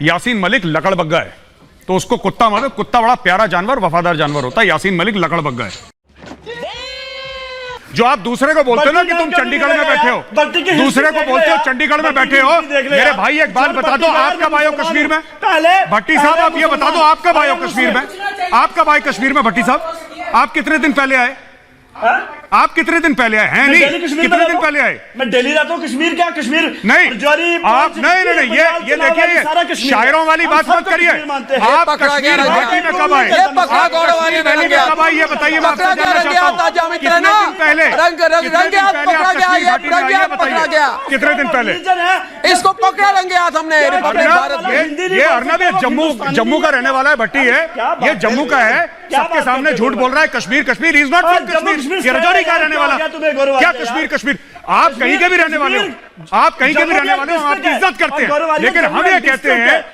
यासीन मलिक लकड़बग्गा है, तो उसको कुत्ता मतलब कुत्ता बड़ा प्यारा जानवर, वफादार जानवर होता है। यासीन मलिक लकड़बग्गा है। जो आप दूसरे को बोलते हो ना कि तुम चंडीगढ़ में बैठे हो, दूसरे को बोलते हो चंडीगढ़ में बैठे हो। मेरे भाई एक बात बता दो, आप कब आए हो कश्मीर में? भट्टी साहब आप ये बता दो, आप कब आए हो कश्मीर में? आप कब आए कश्मीर में भट्टी साहब? आप कितने दिन पहले आए? आप कितने दिन पहले आए हैं? नहीं, कितने दिन पहले आए? मैं दिल्ली रहता हूँ। कश्मीर क्या? कश्मीर नहीं, आप नहीं, ये देखिए, शायरों वाली बात मत करिए। आप कश्मीर घाटी में कब आए? कब आए ये बताइए। मैं आपसे जानना चाहता हूँ कितने दिन पहले? कितने दिन पहले इसको पकड़ा रंगे हाथ हमने। ये अर्नब ये जम्मू का रहने वाला है, भट्टी है, ये जम्मू का है, सबके सामने झूठ बोल रहा है। Kashmir Kashmir is not Kashmir. ये रजौरी का रहने वाला क्या? कश्मीर कश्मीर आप कहीं के भी रहने वाले हो, आप कहीं के भी रहने वाले हो, आपकी इज्जत करते हैं। लेकिन हम ये कहते हैं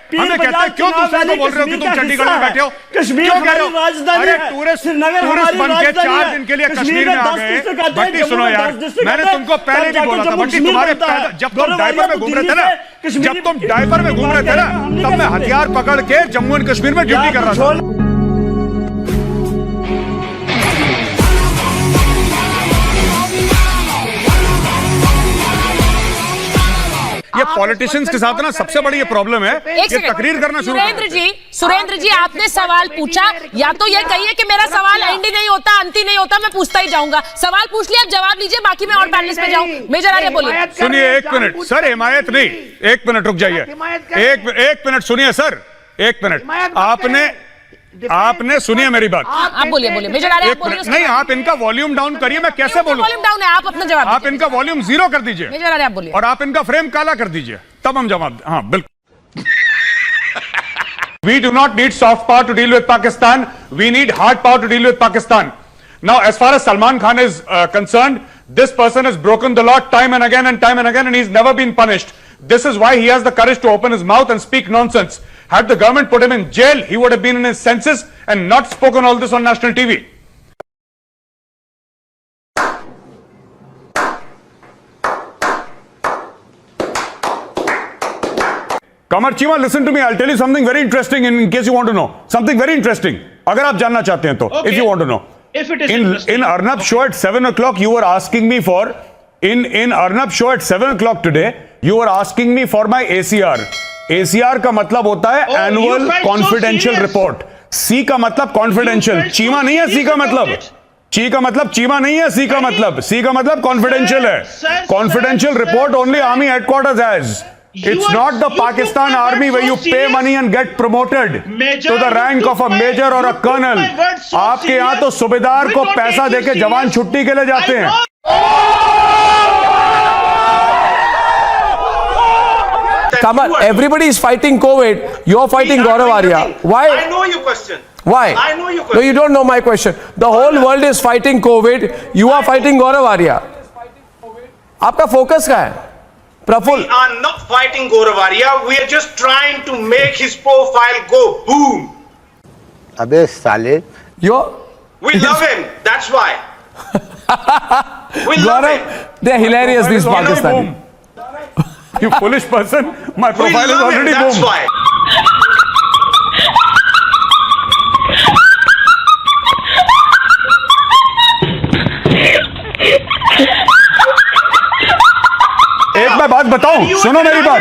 क्यों दूसरे को बोल रहे हो कि तुम चंडीगढ़ में बैठे हो? क्यों कह रहे हो? अरे टूरिस्ट बन के 4 दिन के लिए कश्मीर में आ गए। भट्टी सुनो यार, मैंने तुमको पहले भी बोला था भट्टी, तुम्हारे जब तुम डायपर में घूम रहे थे ना, तब मैं हथियार पकड़ के जम्मू एंड कश्मीर में ड्यूटी कर रहा था। ये पॉलिटिशियंस के साथ ना सबसे बड़ी ये प्रॉब्लम है, ये तकरीर करना शुरू। सुरेंद्र जी आपने सवाल पूछा, या तो ये कहिए कि मेरा सवाल एंड ही नहीं होता, अंत ही नहीं होता, मैं पूछता ही जाऊंगा। सवाल पूछ लिया, जवाब लीजिए, बाकी मैं और पैनलिस्ट पे जाऊं। मेजर आर्य बोलिए। सुनिए 1 मिनट सर, हिमायत नहीं, 1 मिनट रुक जाइए। एक मिनट सुनिए सर, 1 मिनट आपने सुनिए मेरी बात। आप बोलिए मेजर आर्य आप बोलिए। नहीं, आप इनका वॉल्यूम डाउन करिए, मैं कैसे बोलूं? वॉल्यूम डाउन है, आप अपना जवाब। आप इनका वॉल्यूम 0 कर दीजिए मेजर आर्य आप बोलिए, और आप इनका फ्रेम काला कर दीजिए, तब हम जवाब। हाँ बिल्कुल। We do not need soft power to deal with Pakistan. We need hard power to deal with Pakistan. Now, as far as Salman Khan is concerned, this person has broken the law time and again, and he's never been punished. This is why he has the courage to open his mouth and speak nonsense. Had the government put him in jail, he would have been in his senses and not spoken all this on national TV. Qamar Chima, listen to me. I'll tell you something very interesting in case you want to know. Something very interesting. अगर आप जानना चाहते हैं तो, if you want to know. If it is in Arnab show at 7 o'clock, you were asking me for, in Arnab show at 7 o'clock today, you were asking me for my ACR. ACR का मतलब होता है annual confidential report. सी का मतलब confidential, Cheema नहीं है। सी का मतलब ची का मतलब चीमा नहीं है। सी का मतलब कॉन्फिडेंशियल है। Confidential report only army headquarters has. It's not the Pakistan army where you pay money and get promoted to the rank of a major or a colonel. आपके यहाँ तो सूबेदार को पैसा देके जवान छुट्टी के लिए जाते हैं। Come on, everybody is fighting COVID. You're fighting Gaurav Arya. Why? I know your question. Why? I know your question. No, you don't know my question. The whole world is fighting COVID. You are fighting Gaurav Arya. आपका focus क्या है? Praful. We are not fighting Gaurav Arya. We are just trying to make his profile go boom. अबे साले. We love him. That's why. We love him. They're hilarious, these Pakistani. You foolish person. My profile is already boom. That's why. एक मैं बात बताऊं, सुनो मेरी बात।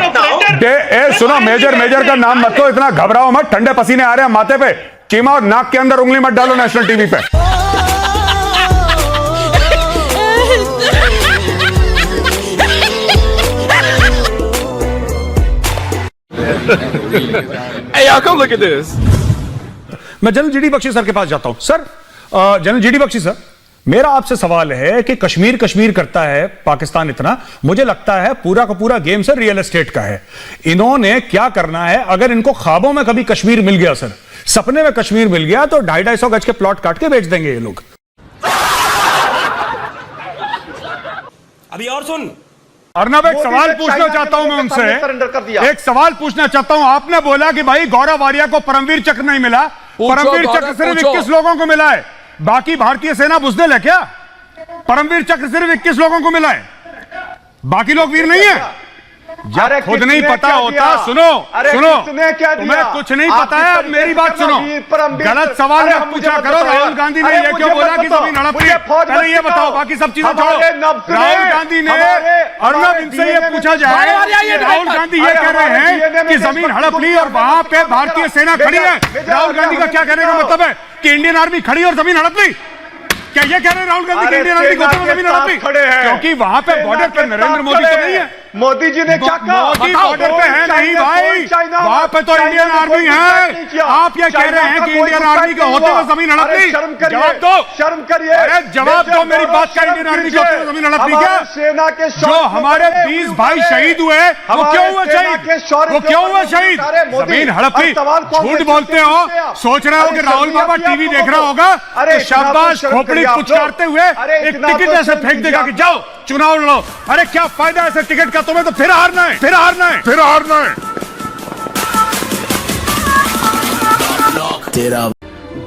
सुनो, मेजर का नाम मत लो, इतना घबराओ मत, ठंडे पसीने आ रहे हैं माथे पे। चीमा और नाक के अंदर उंगली मत डालो नेशनल टीवी पे। Hey, y'all, come look at this. मैं जनरल जीडी बख्शी सर के पास जाता हूं। Sir, general GD Bakshi sir, मेरा आपसे सवाल है कि कश्मीर करता है पाकिस्तान इतना, मुझे लगता है पूरा का पूरा गेम सर रियल एस्टेट का है। इन्होंने क्या करना है, अगर इनको ख्वाबों में कभी कश्मीर मिल गया सर, सपने में कश्मीर मिल गया, तो 250-250 गज के प्लॉट काट के बेच देंगे ये लोग। अभी और सुन अर्नब, एक सवाल पूछना चाहता हूं मैं उनसे, एक सवाल पूछना चाहता हूं। आपने बोला कि भाई गौरव आर्या को परमवीर चक्र नहीं मिला, परमवीर चक्र सिर्फ 21 लोगों को मिला है, बाकी भारतीय सेना बुज़दिल है क्या? परमवीर चक्र सिर्फ 21 लोगों को मिला है, बाकी लोग वीर नहीं है। जब खुद नहीं पता होता, सुनो तुम्हें कुछ नहीं पता है। अब मेरी बात सुनो, गलत सवाल मत पूछा करो। राहुल गांधी ने ये क्यों बोला कि जमीन हड़प ली? पहले ये बताओ, बाकी सब चीजें छोड़ो। राहुल गांधी ने, अर्नब, इनसे ये पूछा जाए, राहुल गांधी ये कह रहे हैं कि जमीन हड़प ली और वहां पे भारतीय सेना खड़ी है। राहुल गांधी का क्या कहने का मतलब है कि इंडियन आर्मी खड़ी और जमीन हड़प ली? क्या ये कह रहे हैं राहुल गांधी की इंडियन आर्मी को जमीन हड़प ली? क्योंकि वहां पे बॉर्डर पे नरेंद्र मोदी तो नहीं है। मोदी जी ने क्या कहा? मोदी बॉर्डर पे है नहीं भाई, वहां पे तो इंडियन आर्मी है। आप ये कह रहे हैं कि इंडियन आर्मी के होते हुए जमीन हड़प ली? जवाब दो, शर्म करिए। अरे जवाब दो मेरी बात का। इंडियन आर्मी के होते हुए जमीन हड़प ली क्या? सेना के जो हमारे 20 भाई शहीद हुए, वो क्यों हुए शहीद? वो क्यों हुए शहीद? जमीन हड़प ली। झूठ बोलते हो, सोच रहे हो कि राहुल बाबा टीवी देख रहा होगा तो शाबाश खोपड़ी पुचकारते हुए एक टिकट ऐसे फेंक देगा कि जाओ चुनाव लड़ो। अरे क्या फायदा ऐसे टिकट का? तुम्हें तो फिर हारना है, फिर हारना है, फिर हारना है।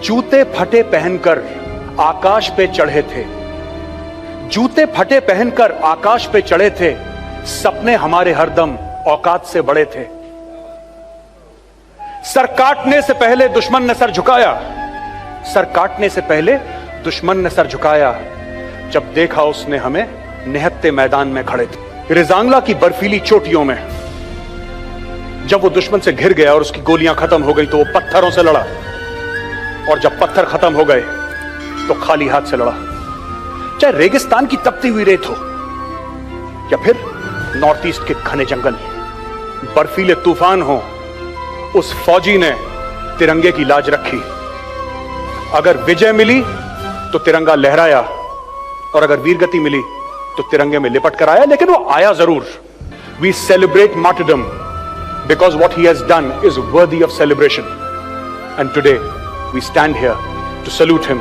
जूते फटे पहनकर आकाश पे चढ़े थे, जूते फटे पहनकर आकाश पे चढ़े थे, सपने हमारे हरदम औकात से बड़े थे। सर काटने से पहले दुश्मन ने सर झुकाया, सर काटने से पहले दुश्मन ने सर झुकाया, जब देखा उसने हमें निहत्ते मैदान में खड़े थे। रिजांगला की बर्फीली चोटियों में जब वो दुश्मन से घिर गया और उसकी गोलियां खत्म हो गई तो वो पत्थरों से लड़ा, और जब पत्थर खत्म हो गए तो खाली हाथ से लड़ा। चाहे रेगिस्तान की तपती हुई रेत हो या फिर नॉर्थ ईस्ट के घने जंगल, बर्फीले तूफान हो, उस फौजी ने तिरंगे की लाज रखी। अगर विजय मिली तो तिरंगा लहराया, और अगर वीरगति मिली तो तिरंगे में लिपट कर आया, लेकिन वो आया जरूर। We celebrate martyrdom because what he has done is worthy of celebration, and today we stand here to salute him.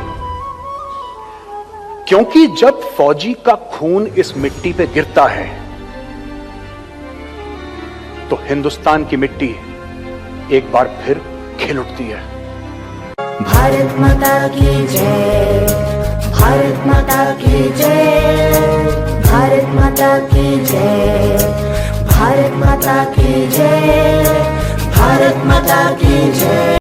क्योंकि जब फौजी का खून इस मिट्टी पे गिरता है तो हिंदुस्तान की मिट्टी एक बार फिर खिल उठती है। भारत माता की जय, भारत माता की जय, भारत माता की जय।